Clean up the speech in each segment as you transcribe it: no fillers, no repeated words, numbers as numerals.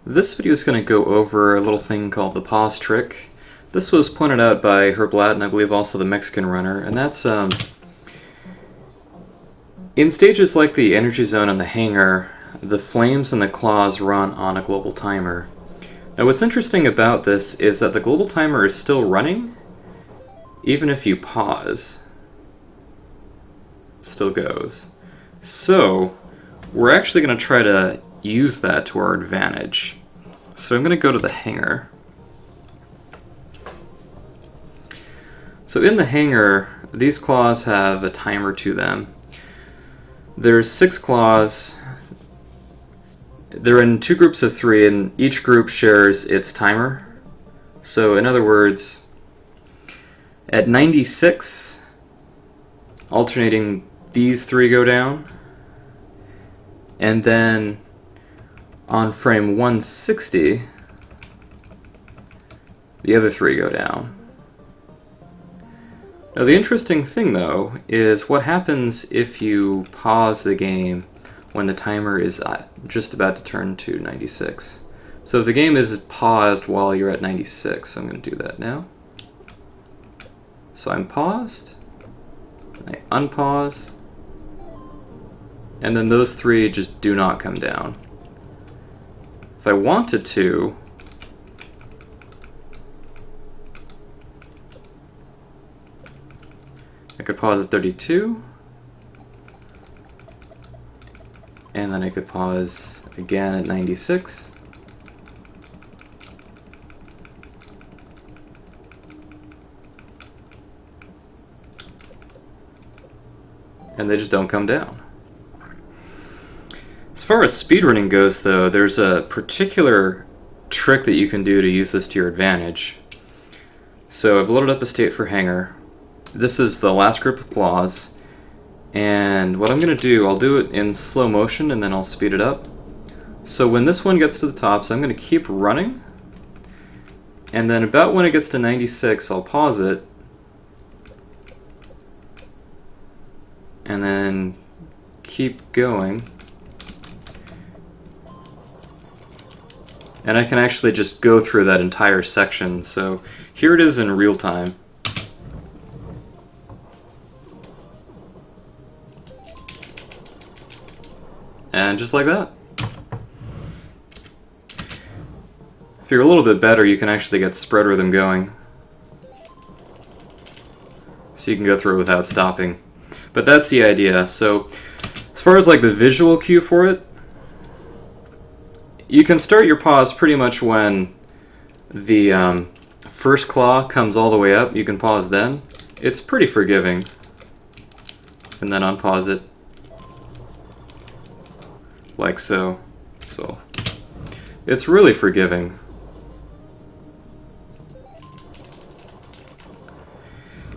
This video is going to go over a little thing called the pause trick. This was pointed out by Hurblat and I believe also the Mexican runner, and that's in stages like the energy zone and the hangar, the flames and the claws run on a global timer. Now what's interesting about this is that the global timer is still running even if you pause. It still goes. So we're actually going to try to use that to our advantage. So I'm going to go to the hangar. So in the hangar, these claws have a timer to them. There's 6 claws. They're in 2 groups of 3, and each group shares its timer. So in other words, at 96, alternating, these 3 go down, and then on frame 160, the other 3 go down. Now the interesting thing though is what happens if you pause the game when the timer is just about to turn to 96. So if the game is paused while you're at 96, so I'm going to do that now. So I'm paused, I unpause, and then those 3 just do not come down. If I wanted to, I could pause at 32, and then I could pause again at 96. And they just don't come down. As far as speedrunning goes though, there's a particular trick that you can do to use this to your advantage. So I've loaded up a state for Hangar. This is the last group of claws, and what I'm going to do, I'll do it in slow motion and then I'll speed it up. So when this one gets to the top, so I'm going to keep running, and then about when it gets to 96 I'll pause it, and then keep going. And I can actually just go through that entire section. So here it is in real time. And just like that. If you're a little bit better, you can actually get spread rhythm going. So you can go through it without stopping. But that's the idea. So as far as like the visual cue for it, you can start your pause pretty much when the first claw comes all the way up. You can pause then. It's pretty forgiving. And then unpause it. Like so. So it's really forgiving.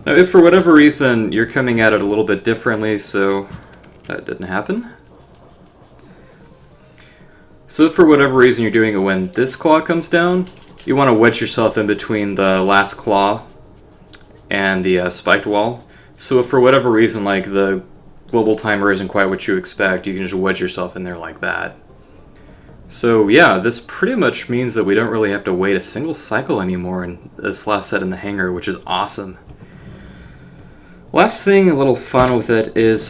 Now if for whatever reason you're coming at it a little bit differently, so that didn't happen. So if for whatever reason you're doing it when this claw comes down, you want to wedge yourself in between the last claw and the spiked wall. So if for whatever reason like the global timer isn't quite what you expect, you can just wedge yourself in there like that. So yeah, this pretty much means that we don't really have to wait a single cycle anymore in this last set in the hangar, which is awesome. Last thing, a little fun with it, is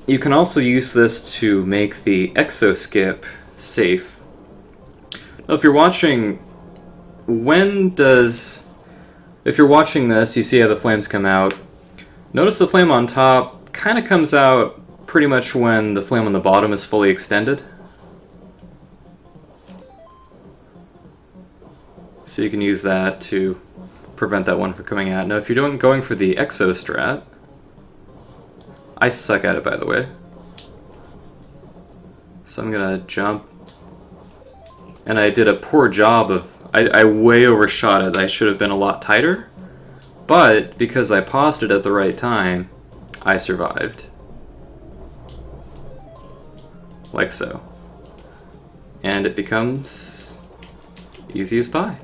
you can also use this to make the exo skip safe. Now if you're watching, if you're watching this, you see how the flames come out. Notice the flame on top kind of comes out pretty much when the flame on the bottom is fully extended. So you can use that to prevent that one from coming out. Now if you're going for the exo strat, I suck at it by the way. So I'm gonna jump, and I did a poor job of, I way overshot it. I should have been a lot tighter, but because I paused it at the right time, I survived. Like so. And it becomes easy as pie.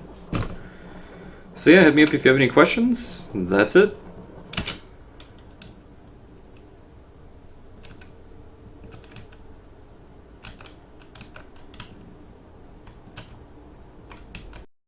So yeah, hit me up if you have any questions. That's it.